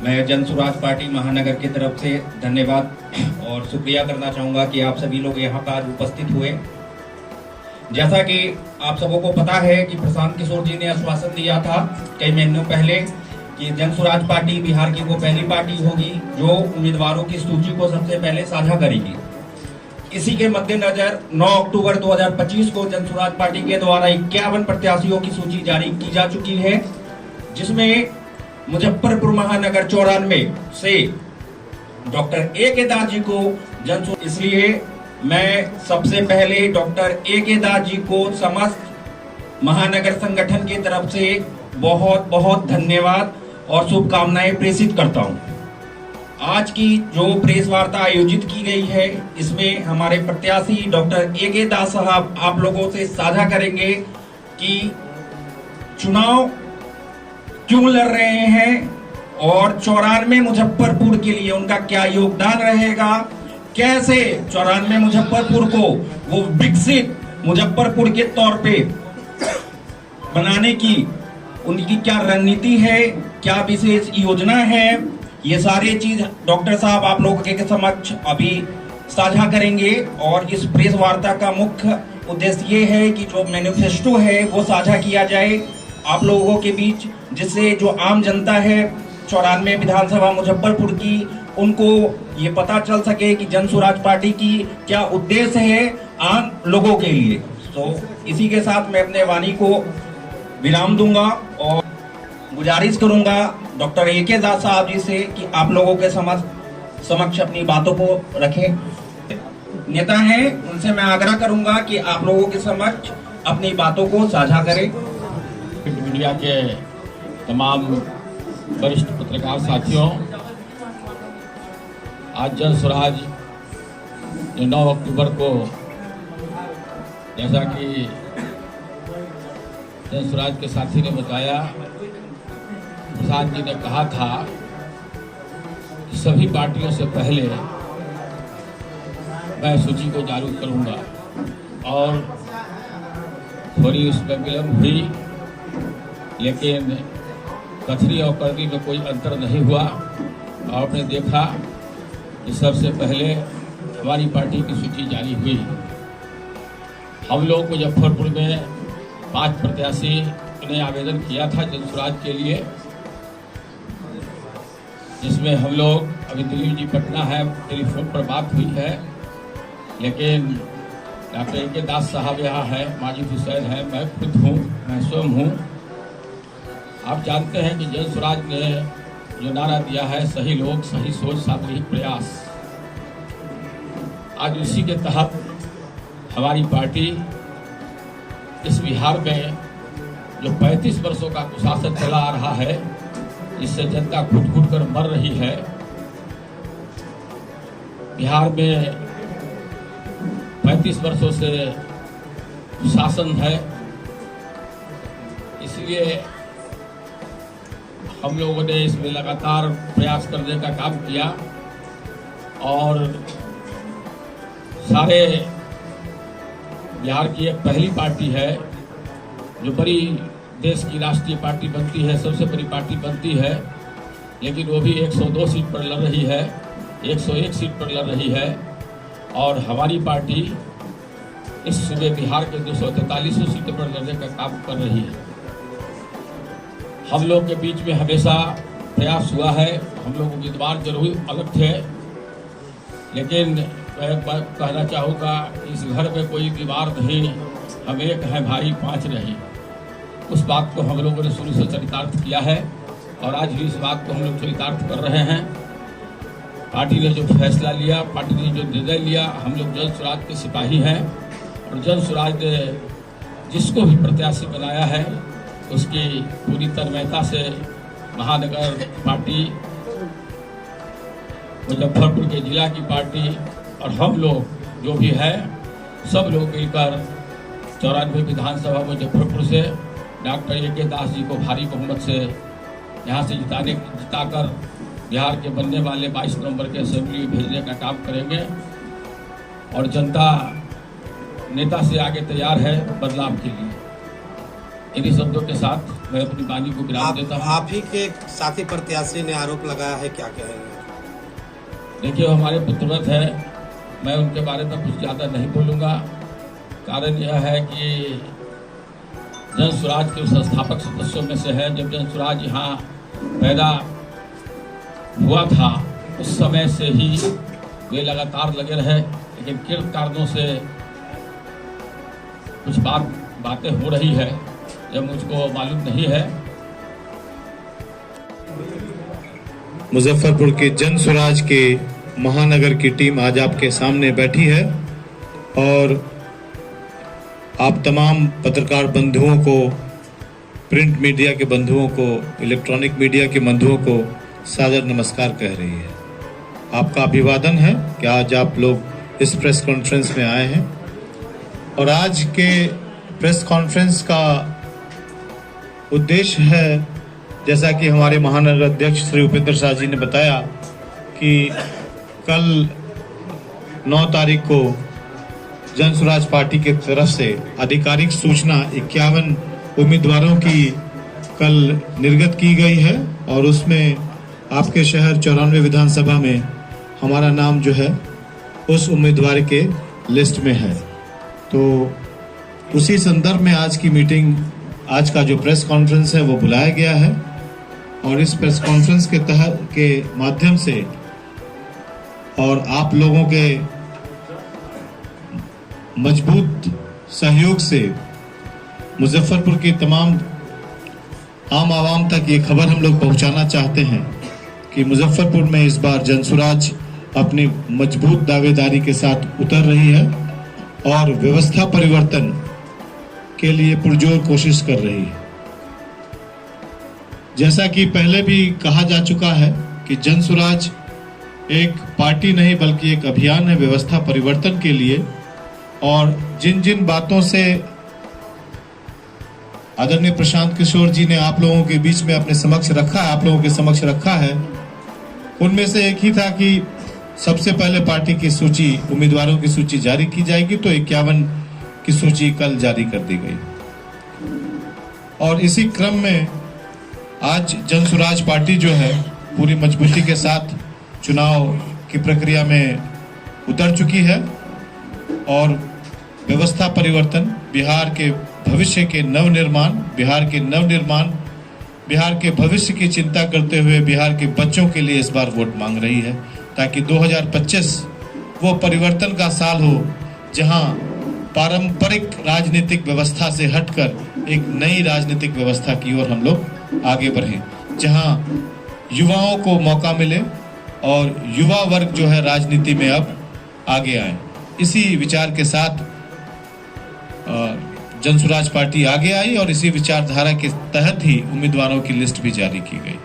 मैं जन स्वराज पार्टी महानगर की तरफ से धन्यवाद और शुक्रिया करना चाहूँगा कि आप सभी लोग यहाँ पर आज उपस्थित हुए। जैसा कि आप सबों को पता है कि प्रशांत किशोर जी ने आश्वासन दिया था कई महीनों पहले कि जन स्वराज पार्टी बिहार की वो पहली पार्टी होगी जो उम्मीदवारों की सूची को सबसे पहले साझा करेगी। इसी के मद्देनजर 9 अक्टूबर 2025 को जन स्वराज पार्टी के द्वारा 51 प्रत्याशियों की सूची जारी की जा चुकी है, जिसमें मुजफ्फरपुर महानगर 94 से डॉक्टर ए.के. दास जी को इसलिए मैं सबसे पहले डॉक्टर ए.के. दास जी को समस्त महानगर संगठन की तरफ से बहुत बहुत धन्यवाद और शुभकामनाएं प्रेषित करता हूं। आज की जो प्रेस वार्ता आयोजित की गई है, इसमें हमारे प्रत्याशी डॉक्टर ए.के. दास साहब आप लोगों से साझा करेंगे कि चुनाव क्यों लड़ रहे हैं और 94 मुजफ्फरपुर के लिए उनका क्या योगदान रहेगा, कैसे 94 मुजफ्फरपुर को वो विकसित मुजफ्फरपुर के तौर पे बनाने की उनकी क्या रणनीति है, क्या विशेष योजना है, ये सारी चीज डॉक्टर साहब आप लोगों के समक्ष अभी साझा करेंगे। और इस प्रेस वार्ता का मुख्य उद्देश्य ये है कि जो मैनिफेस्टो है वो साझा किया जाए आप लोगों के बीच, जिससे जो आम जनता है 94 विधानसभा मुजफ्फरपुर की, उनको ये पता चल सके कि जन स्वराज पार्टी की क्या उद्देश्य है आम लोगों के लिए। तो इसी के साथ मैं अपने वाणी को विराम दूंगा और गुजारिश करूंगा डॉक्टर ए.के. दास साहब जी से कि आप लोगों के समक्ष अपनी बातों को रखें। नेता हैं, उनसे मैं आग्रह करूंगा कि आप लोगों के समक्ष अपनी बातों को साझा करें। मीडिया के तमाम वरिष्ठ पत्रकार साथियों, आज जन स्वराज 9 अक्टूबर को, जैसा कि जन स्वराज के साथी ने बताया, प्रसाद जी ने कहा था कि सभी पार्टियों से पहले मैं सूची को जारी करूंगा और थोड़ी उसमें विलम्ब हुई, लेकिन कथनी और करनी में कोई अंतर नहीं हुआ। और आपने देखा कि सबसे पहले हमारी पार्टी की सूची जारी हुई। हम लोग मुजफ्फरपुर में 5 प्रत्याशी ने आवेदन किया था जन स्वराज के लिए, जिसमें हम लोग अभी दिलीप जी पटना है, टेलीफोन पर बात हुई है, लेकिन डॉक्टर ए.के. दास साहब यहाँ है, माजिद हुसैन है, मैं खुद हूँ, मैं स्वयं हूँ। आप जानते हैं कि जन स्वराज ने जो नारा दिया है, सही लोग सही सोच सामूहिक प्रयास, आज उसी के तहत हमारी पार्टी इस बिहार में जो 35 वर्षों का कुशासन चला आ रहा है, जिससे जनता घुट घुट कर मर रही है, बिहार में 35 वर्षों से शासन है, इसलिए हम लोगों ने इसमें लगातार प्रयास करने का काम किया और सारे बिहार की एक पहली पार्टी है जो बड़ी देश की राष्ट्रीय पार्टी बनती है, सबसे बड़ी पार्टी बनती है, लेकिन वो भी 102 सीट पर लड़ रही है, 101 सीट पर लड़ रही है। और हमारी पार्टी इस सूबे बिहार के 243 सीट पर लड़ने का काम कर रही है। हम लोग के बीच में हमेशा प्रयास हुआ है, हम लोग उम्मीदवार जरूर अलग थे, लेकिन मैं कहना चाहूँगा इस घर में कोई दीवार नहीं, हम एक हैं भाई 5 नहीं। उस बात को हम लोगों ने शुरू से चरितार्थ किया है और आज भी इस बात को हम लोग चरितार्थ कर रहे हैं। पार्टी ने जो फैसला लिया, पार्टी ने जो निर्णय लिया, हम लोग जन स्वराज के सिपाही हैं और जन स्वराज ने जिसको भी प्रत्याशी बनाया है उसकी पूरी तन्मयता से महानगर पार्टी, मुजफ्फरपुर के जिला की पार्टी और हम लोग जो भी है सब लोग मिलकर 94 विधानसभा मुजफ्फरपुर से डॉक्टर ए.के. दास जी को भारी बहुमत से यहाँ से जिताकर बिहार के बनने वाले 22 नवंबर के असेंबली में भेजने का काम करेंगे। और जनता नेता से आगे तैयार है बदलाव के लिए। इन्हीं शब्दों के साथ मैं अपनी वाणी को विराम देता हूँ। आप ही के साथी प्रत्याशी ने आरोप लगाया है, क्या कहेंगे? देखिए, वो हमारे पुत्रवत है, मैं उनके बारे में कुछ ज़्यादा नहीं बोलूँगा। कारण यह है कि जन स्वराज के संस्थापक सदस्यों में से है। जब जन स्वराज यहाँ पैदा हुआ था उस समय से ही वे लगातार लगे रहे, लेकिन किन कारणों से कुछ बातें हो रही है जब मुझको मालूम नहीं है। मुजफ्फरपुर के जन स्वराज के महानगर की टीम आज आपके सामने बैठी है और आप तमाम पत्रकार बंधुओं को, प्रिंट मीडिया के बंधुओं को, इलेक्ट्रॉनिक मीडिया के बंधुओं को सादर नमस्कार कह रही है। आपका अभिवादन है कि आज आप लोग इस प्रेस कॉन्फ्रेंस में आए हैं और आज के प्रेस कॉन्फ्रेंस का उद्देश्य है, जैसा कि हमारे महानगर अध्यक्ष श्री उपेंद्र शाह जी ने बताया कि कल 9 तारीख को जन स्वराज पार्टी की तरफ से आधिकारिक सूचना 51 उम्मीदवारों की कल निर्गत की गई है और उसमें आपके शहर 94 विधानसभा में हमारा नाम जो है उस उम्मीदवार के लिस्ट में है। तो उसी संदर्भ में आज की मीटिंग, आज का जो प्रेस कॉन्फ्रेंस है वो बुलाया गया है और इस प्रेस कॉन्फ्रेंस के तहत के माध्यम से और आप लोगों के मजबूत सहयोग से मुजफ्फरपुर की तमाम आम आवाम तक ये खबर हम लोग पहुंचाना चाहते हैं कि मुजफ्फरपुर में इस बार जन स्वराज अपनी मजबूत दावेदारी के साथ उतर रही है और व्यवस्था परिवर्तन के लिए पुरजोर कोशिश कर रही है। जैसा कि पहले भी कहा जा चुका है कि जन स्वराज एक पार्टी नहीं बल्कि एक अभियान है व्यवस्था परिवर्तन के लिए, और जिन जिन बातों से आदरणीय प्रशांत किशोर जी ने आप लोगों के बीच में अपने समक्ष रखा है, आप लोगों के समक्ष रखा है, उनमें से एक ही था कि सबसे पहले पार्टी की सूची, उम्मीदवारों की सूची जारी की जाएगी। तो 51 की सूची कल जारी कर दी गई और इसी क्रम में आज जन स्वराज पार्टी जो है पूरी मजबूती के साथ चुनाव की प्रक्रिया में उतर चुकी है और व्यवस्था परिवर्तन, बिहार के भविष्य के नवनिर्माण, बिहार के भविष्य की चिंता करते हुए बिहार के बच्चों के लिए इस बार वोट मांग रही है, ताकि 2025 वो परिवर्तन का साल हो जहां पारंपरिक राजनीतिक व्यवस्था से हटकर एक नई राजनीतिक व्यवस्था की ओर हम लोग आगे बढ़ें, जहां युवाओं को मौका मिले और युवा वर्ग जो है राजनीति में अब आगे आए। इसी विचार के साथ जन स्वराज पार्टी आगे आई और इसी विचारधारा के तहत ही उम्मीदवारों की लिस्ट भी जारी की गई।